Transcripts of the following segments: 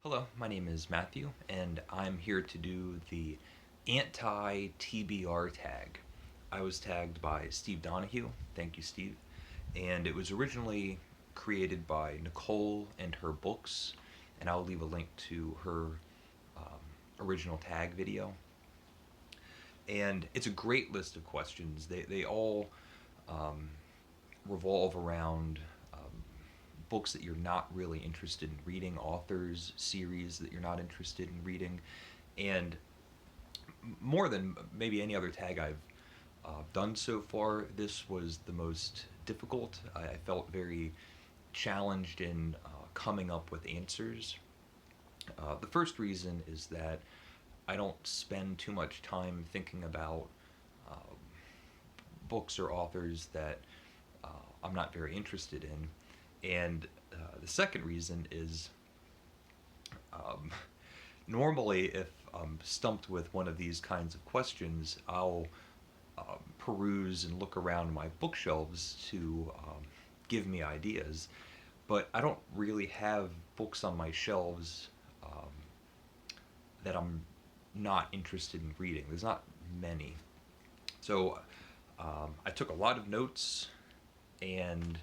Hello, my name is Matthew, and I'm here to do the Anti TBR Tag. I was tagged by Steve Donahue. Thank you, Steve. And it was originally created by Nicole and her books, and I'll leave a link to her original tag video. And it's a great list of questions. They all um, revolve around books that you're not really interested in reading, authors, series that you're not interested in reading, and more than maybe any other tag I've done so far, this was the most difficult. I felt very challenged in coming up with answers. The first reason is that I don't spend too much time thinking about uh, books or authors that uh, I'm not very interested in. And the second reason is um, normally, if I'm stumped with one of these kinds of questions, I'll peruse and look around my bookshelves to give me ideas. But I don't really have books on my shelves that I'm not interested in reading. There's not many. So I took a lot of notes and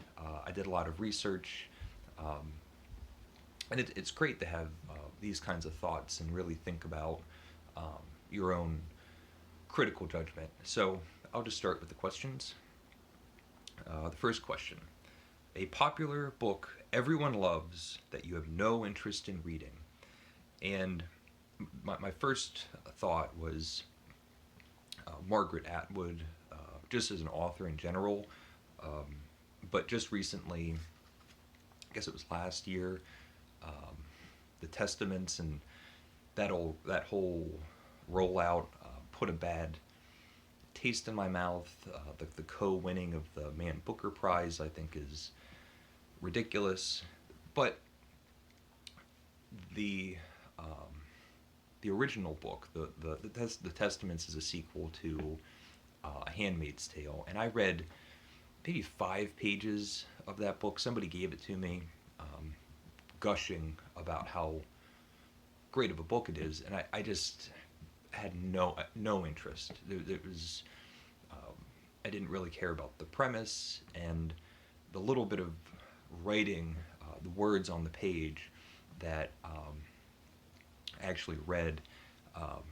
I did a lot of research. Um, and it's great to have these kinds of thoughts and really think about your own critical judgment. So I'll just start with the questions. The first question: a popular book everyone loves that you have no interest in reading. And my first thought was Margaret Atwood, just as an author in general. Um, but just recently, I guess it was last year, um, the Testaments and that whole rollout put a bad taste in my mouth. The co-winning of the Man Booker Prize, I think, is ridiculous. But the um, the original book, the Testaments, is a sequel to A Handmaid's Tale, and I read maybe 5 pages of that book. Somebody gave it to me, gushing about how great of a book it is, and I just had no interest. There was I didn't really care about the premise and the little bit of writing, the words on the page that I actually read um,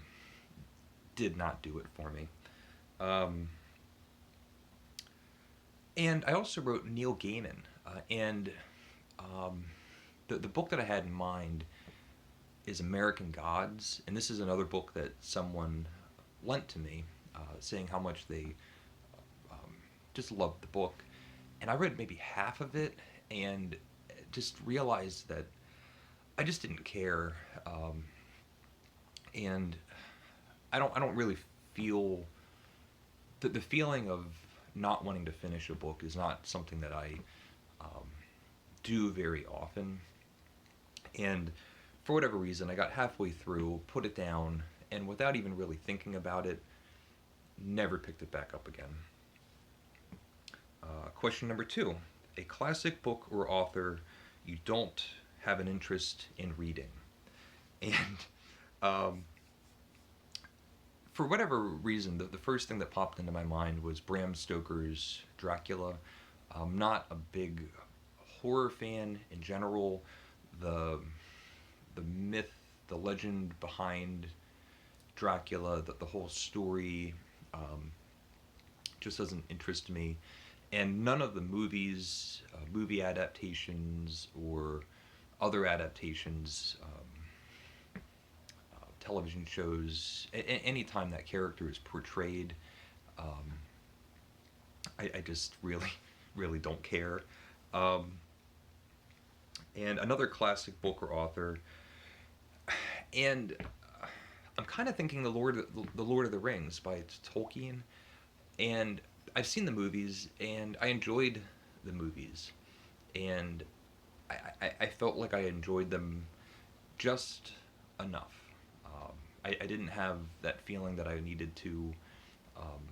did not do it for me. Um, and I also wrote Neil Gaiman, and um, the book that I had in mind is American Gods, and this is another book that someone lent to me, saying how much they um, just loved the book. And I read maybe half of it and just realized that I just didn't care, and I don't really feel the feeling of not wanting to finish a book is not something that I um, do very often. And for whatever reason, I got halfway through, put it down, and without even really thinking about it, never picked it back up again. Question number two: a classic book or author you don't have an interest in reading. And um, for whatever reason, the first thing that popped into my mind was Bram Stoker's Dracula. I'm not a big horror fan in general. The the myth, the legend behind Dracula, the whole story just doesn't interest me. And none of the movies, movie adaptations, or other adaptations, television shows, anytime that character is portrayed, um, I just really, really don't care. Um, and another classic book or author, and I'm kind of thinking the Lord of the Rings by Tolkien, and I've seen the movies and I enjoyed the movies, and I felt like I enjoyed them just enough. I didn't have that feeling that I needed to um,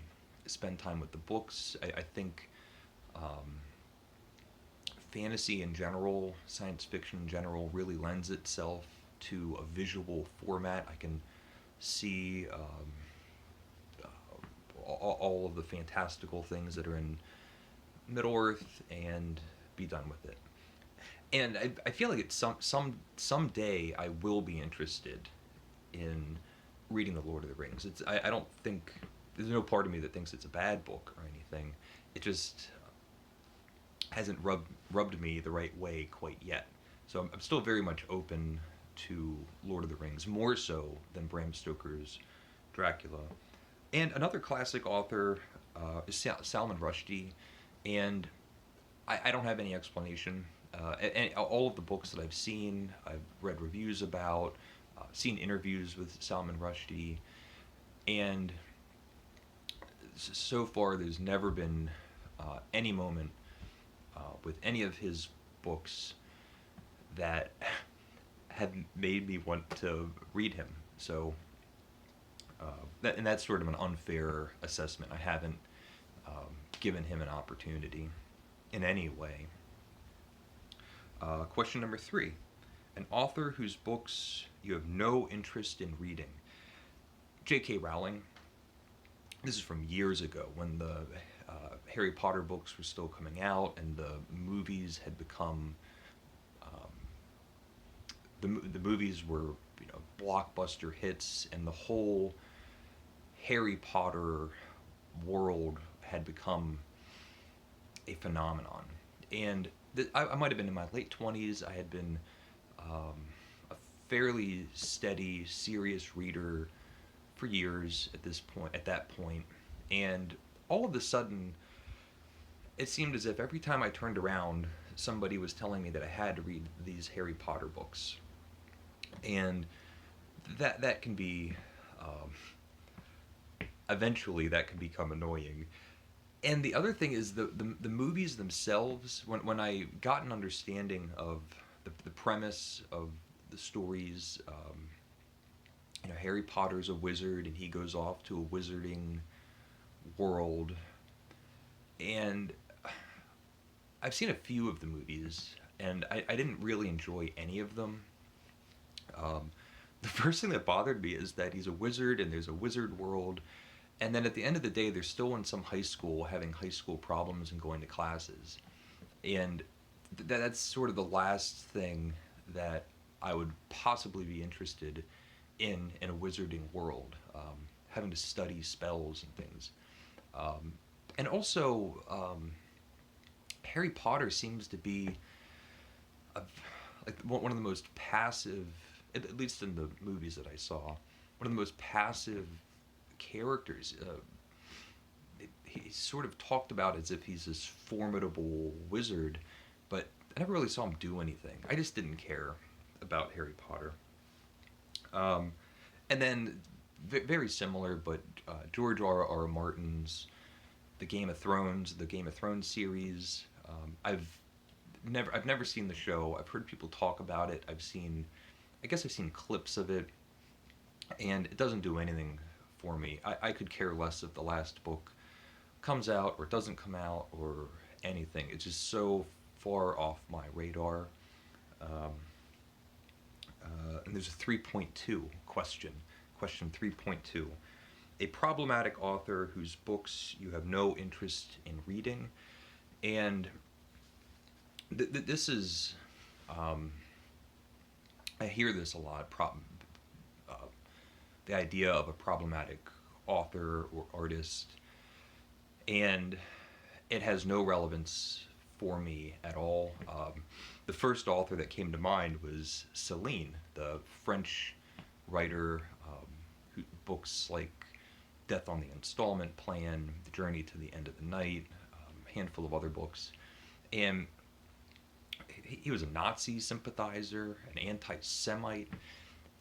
spend time with the books. I think um, fantasy in general, science fiction in general, really lends itself to a visual format. I can see all of the fantastical things that are in Middle Earth and be done with it. And I feel like it's someday I will be interested in reading The Lord of the Rings. I don't think there's no part of me that thinks it's a bad book or anything. It just hasn't rubbed me the right way quite yet. So I'm still very much open to Lord of the Rings, more so than Bram Stoker's Dracula. And another classic author is Salman Rushdie, and I don't have any explanation. And all of the books that I've read reviews about, seen interviews with Salman Rushdie, and so far there's never been any moment with any of his books that have made me want to read him. So, and that's sort of an unfair assessment. I haven't given him an opportunity in any way. Question number 3. An author whose books you have no interest in reading. J.K. Rowling. This is from years ago when the Harry Potter books were still coming out and the movies had become the movies were, blockbuster hits, and the whole Harry Potter world had become a phenomenon. And I might have been in my late 20s. I had been a fairly steady, serious reader for years at that point, and all of a sudden, it seemed as if every time I turned around, somebody was telling me that I had to read these Harry Potter books, and that can be eventually that can become annoying. And the other thing is the movies themselves. When I got an understanding of the premise of the stories, Harry Potter's a wizard and he goes off to a wizarding world, and I've seen a few of the movies, and I didn't really enjoy any of them. The first thing that bothered me is that he's a wizard and there's a wizard world, and then at the end of the day, they're still in some high school having high school problems and going to classes. And that's sort of the last thing that I would possibly be interested in a wizarding world, having to study spells and things. And also, Harry Potter seems to be like one of the most passive, at least in the movies that I saw, one of the most passive characters. He's sort of talked about as if he's this formidable wizard, but I never really saw him do anything. I just didn't care about Harry Potter. And then, very similar, but George R.R. Martin's the Game of Thrones series. I've never seen the show. I've heard people talk about it. I've seen clips of it, and it doesn't do anything for me. I could care less if the last book comes out or doesn't come out or anything. It's just so far off my radar. And there's a 3.2 question. Question 3.2. A problematic author whose books you have no interest in reading. And this is, I hear this a lot, the idea of a problematic author or artist, and it has no relevance for me at all. The first author that came to mind was Céline, the French writer, who books like Death on the Installment Plan, The Journey to the End of the Night, a handful of other books. And he was a Nazi sympathizer, an anti-Semite,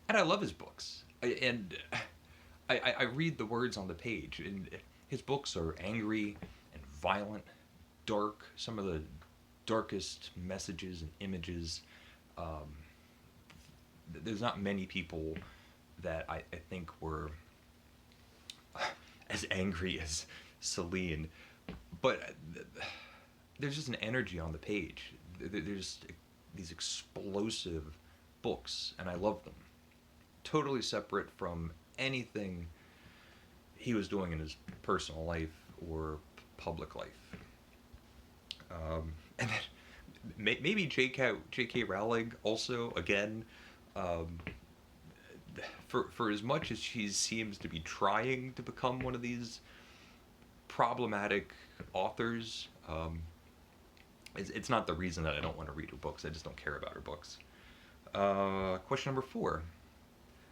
and I love his books. And I read the words on the page, and his books are angry and violent, dark, some of the darkest messages and images. There's not many people that I think were as angry as Céline, but there's just an energy on the page. There's these explosive, books, and I love them. Totally separate from anything he was doing in his personal life or public life. And then maybe J.K. Rowling also, again, um, for as much as she seems to be trying to become one of these problematic authors, it's not the reason that I don't want to read her books. I just don't care about her books. Question number 4.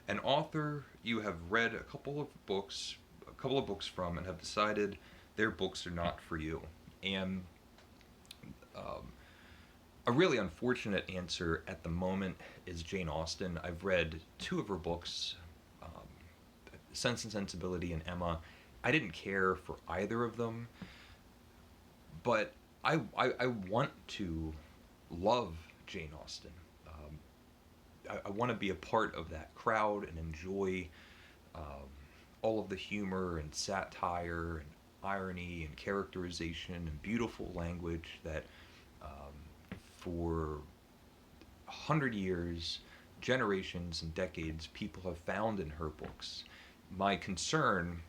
An author you have read a couple of books from, and have decided their books are not for you. And a really unfortunate answer at the moment is Jane Austen. I've read 2 of her books, Sense and Sensibility and Emma. I didn't care for either of them, but I want to love Jane Austen. I want to be a part of that crowd and enjoy all of the humor and satire and irony and characterization and beautiful language that for 100 years, generations and decades, people have found in her books. My concern,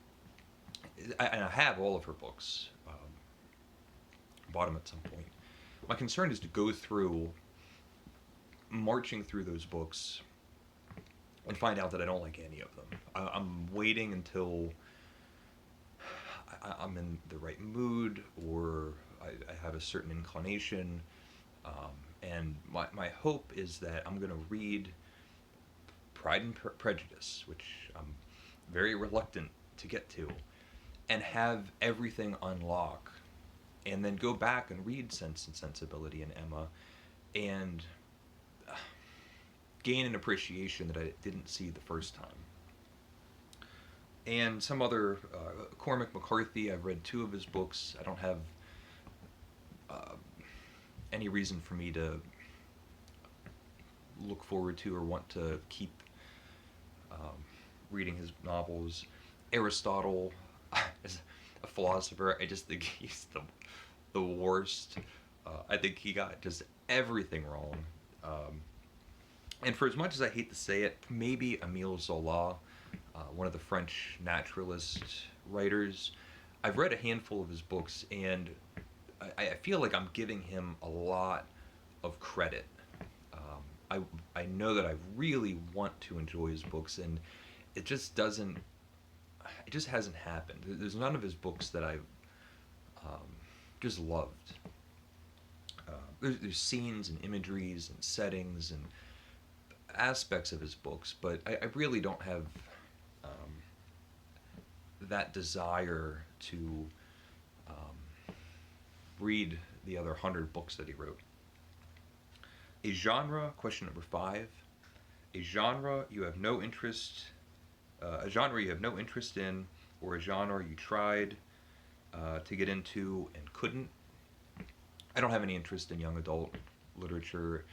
and I have all of her books, bought them at some point. My concern is to go through, marching through those books, and find out that I don't like any of them. I'm waiting until I'm in the right mood, or I have a certain inclination, and my hope is that I'm going to read Pride and Prejudice, which I'm very reluctant to get to, and have everything unlock, and then go back and read Sense and Sensibility and Emma, and gain an appreciation that I didn't see the first time. And some other, Cormac McCarthy, I've read 2 of his books. I don't have any reason for me to look forward to or want to keep reading his novels. Aristotle, as a philosopher, I just think he's the worst. I think he got just everything wrong. And for as much as I hate to say it, maybe Emil Zola, one of the French naturalist writers, I've read a handful of his books, and I feel like I'm giving him a lot of credit. I know that I really want to enjoy his books, and it just hasn't happened. There's none of his books that I've just loved. There's scenes and imageries and settings and aspects of his books, but I really don't have that desire to read the other 100 books that he wrote. A genre, question number 5. A genre you have no interest in, or a genre you tried to get into and couldn't. I don't have any interest in young adult literature,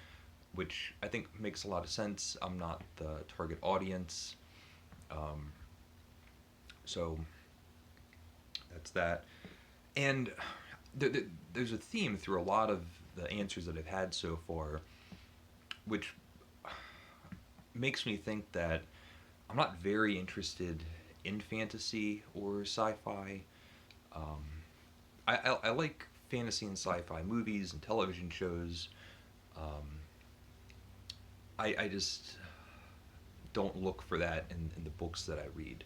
which I think makes a lot of sense. I'm not the target audience. So that's that. And there's a theme through a lot of the answers that I've had so far, which makes me think that I'm not very interested in fantasy or sci-fi. I like fantasy and sci-fi movies and television shows. I just don't look for that in the books that I read.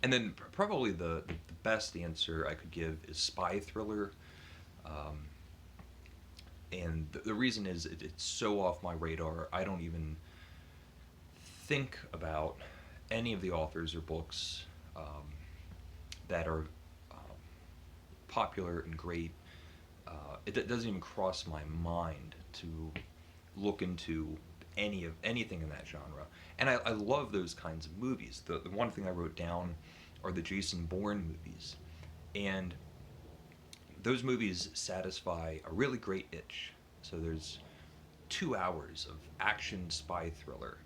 And then probably the best answer I could give is spy thriller. And the reason is it's so off my radar, I don't even think about any of the authors or books that are popular and great. It doesn't even cross my mind to look into anything in that genre. And I love those kinds of movies. The one thing I wrote down are the Jason Bourne movies. And those movies satisfy a really great itch. So there's 2 hours of action spy thriller.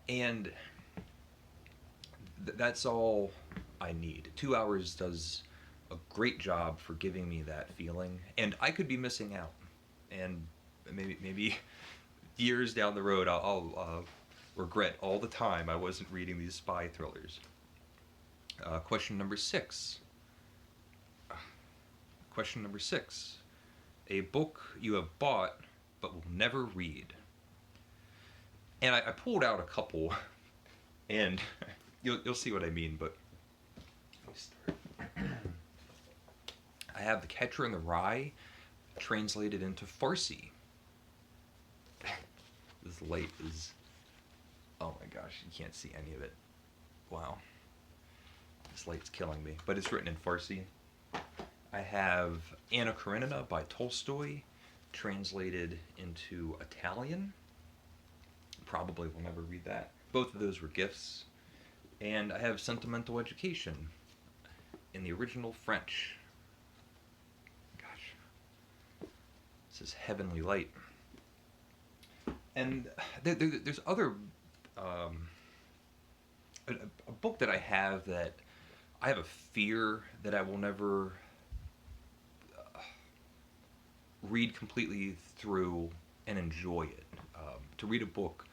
And that's all I need. 2 hours does a great job for giving me that feeling. And I could be missing out. And maybe years down the road, I'll regret all the time I wasn't reading these spy thrillers. Question number 6. Question number 6. A book you have bought but will never read. And I pulled out a couple, and you'll see what I mean, but let me start. I have The Catcher in the Rye, translated into Farsi. This light is, oh my gosh, you can't see any of it. Wow. This light's killing me, but it's written in Farsi. I have Anna Karenina by Tolstoy, translated into Italian. Probably will never read that. Both of those were gifts. And I have Sentimental Education in the original French. Gosh. This is Heavenly Light. And there's other... a book that I have that I have a fear that I will never read completely through and enjoy it. To read a book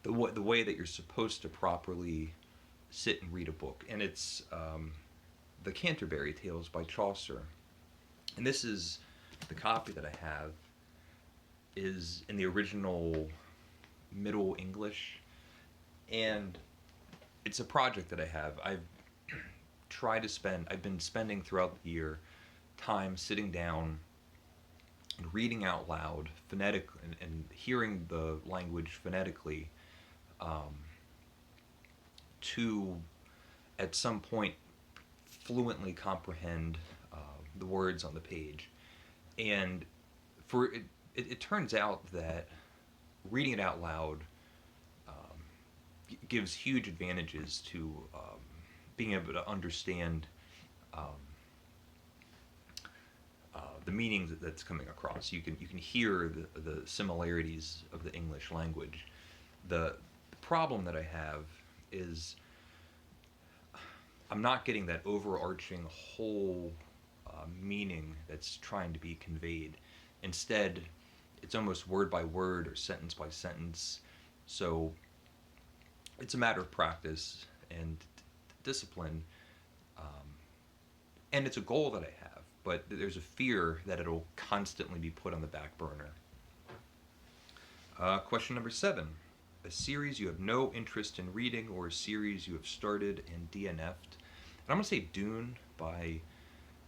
the way that you're supposed to properly sit and read a book. And it's the Canterbury Tales by Chaucer. And this is the copy that I have is in the original Middle English. And it's a project that I have. I've been spending throughout the year time sitting down and reading out loud phonetic and hearing the language phonetically to at some point fluently comprehend the words on the page. And for it turns out that reading it out loud gives huge advantages to being able to understand the meaning that's coming across. You can hear the similarities of the English language. The problem that I have is I'm not getting that overarching whole meaning that's trying to be conveyed. Instead, it's almost word by word or sentence by sentence. So it's a matter of practice and discipline, and it's a goal that I have, but there's a fear that it'll constantly be put on the back burner. Question number 7. A series you have no interest in reading, or a series you have started and DNF'd. And I'm going to say Dune by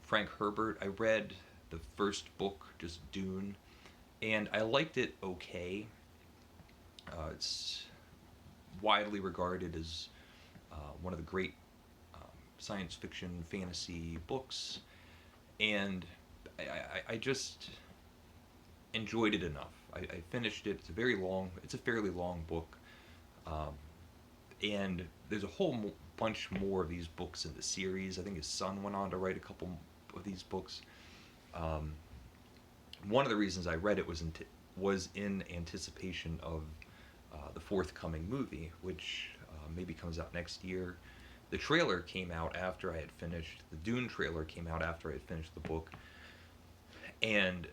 Frank Herbert. I read the first book, just Dune, and I liked it okay. It's widely regarded as one of the great science fiction fantasy books, and I just enjoyed it enough. I finished it. It's a fairly long book, and there's a whole bunch more of these books in the series. I think his son went on to write a couple of these books. One of the reasons I read it was in anticipation of the forthcoming movie, which maybe comes out next year. The trailer came out after I had finished. The Dune trailer came out after I had finished the book, and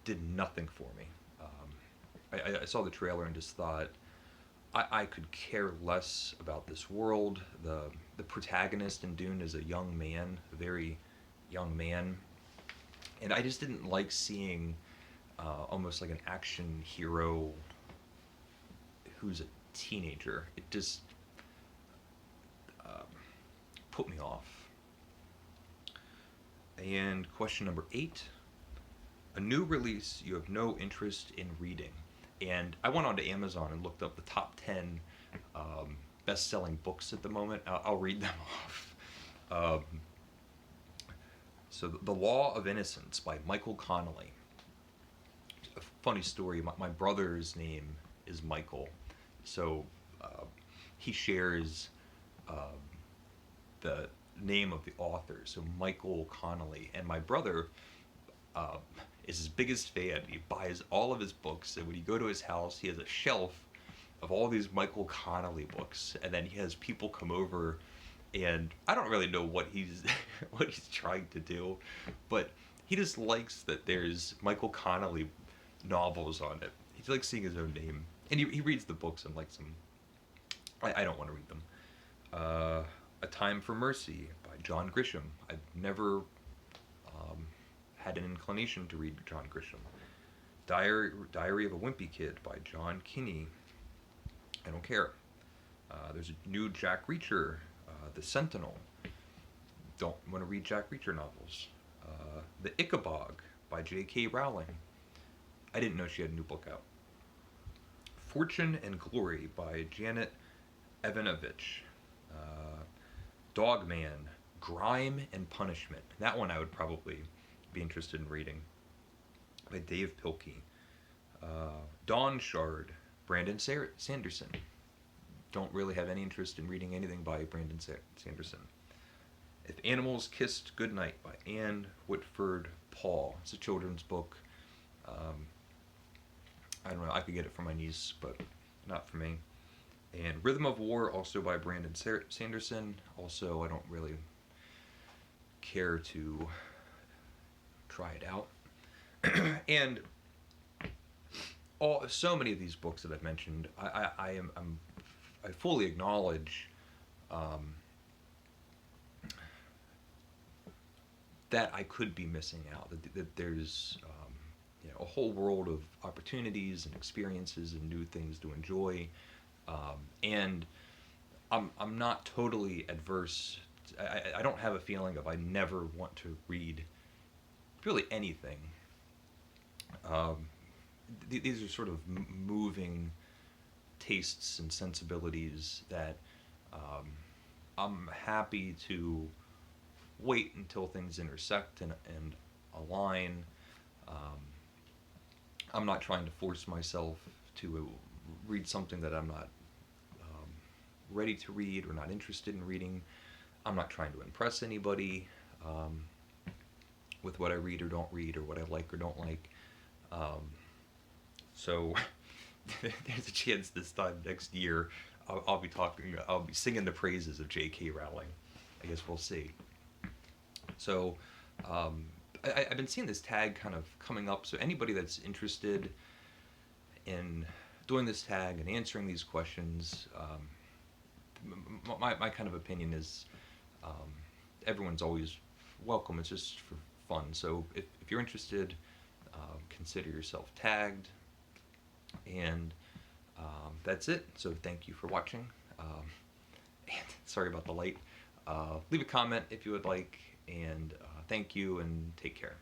did nothing for me. I saw the trailer and just thought, I could care less about this world. The protagonist in Dune is a young man, a very young man, and I just didn't like seeing almost like an action hero who's a teenager. It just put me off. And question number 8. A new release you have no interest in reading. And I went onto Amazon and looked up the top 10 best-selling books at the moment. I'll read them off. So The Law of Innocence by Michael Connelly. A funny story, my brother's name is Michael. So he shares the name of the author, so Michael Connelly. And my brother is his biggest fan. He buys all of his books, and when you go to his house, he has a shelf of all these Michael Connelly books, and then he has people come over, and I don't really know what he's what he's trying to do, but he just likes that there's Michael Connelly novels on it. He likes seeing his own name. and he reads the books and likes them. I don't want to read them. A Time for Mercy by John Grisham. I've never had an inclination to read John Grisham. Diary of a Wimpy Kid by John Kinney. I don't care. There's a new Jack Reacher, The Sentinel. Don't want to read Jack Reacher novels. The Ichabod by J.K. Rowling. I didn't know she had a new book out. Fortune and Glory by Janet Evanovich. Dogman, Grime and Punishment. That one I would probably be interested in reading. By Dave Pilkey. Dawn Shard, Brandon Sanderson. Don't really have any interest in reading anything by Brandon Sanderson. If Animals Kissed Goodnight by Anne Whitford Paul. It's a children's book. I don't know, I could get it for my niece, but not for me. And Rhythm of War, also by Brandon Sanderson. Also, I don't really care to try it out. And so many of these books that I've mentioned, I fully acknowledge that I could be missing out. That there's a whole world of opportunities and experiences and new things to enjoy. And I'm not totally adverse. I don't have a feeling of I never want to read really anything. These are sort of moving tastes and sensibilities that I'm happy to wait until things intersect and align. I'm not trying to force myself to read something that I'm not ready to read or not interested in reading. I'm not trying to impress anybody with what I read or don't read or what I like or don't like. So there's a chance this time next year I'll be singing the praises of J.K. Rowling. I guess we'll see. So I've been seeing this tag kind of coming up, so anybody that's interested in doing this tag and answering these questions, my kind of opinion is everyone's always welcome. It's just for fun. So if you're interested, consider yourself tagged. And that's it. So thank you for watching. And sorry about the light. Leave a comment if you would like. And thank you and take care.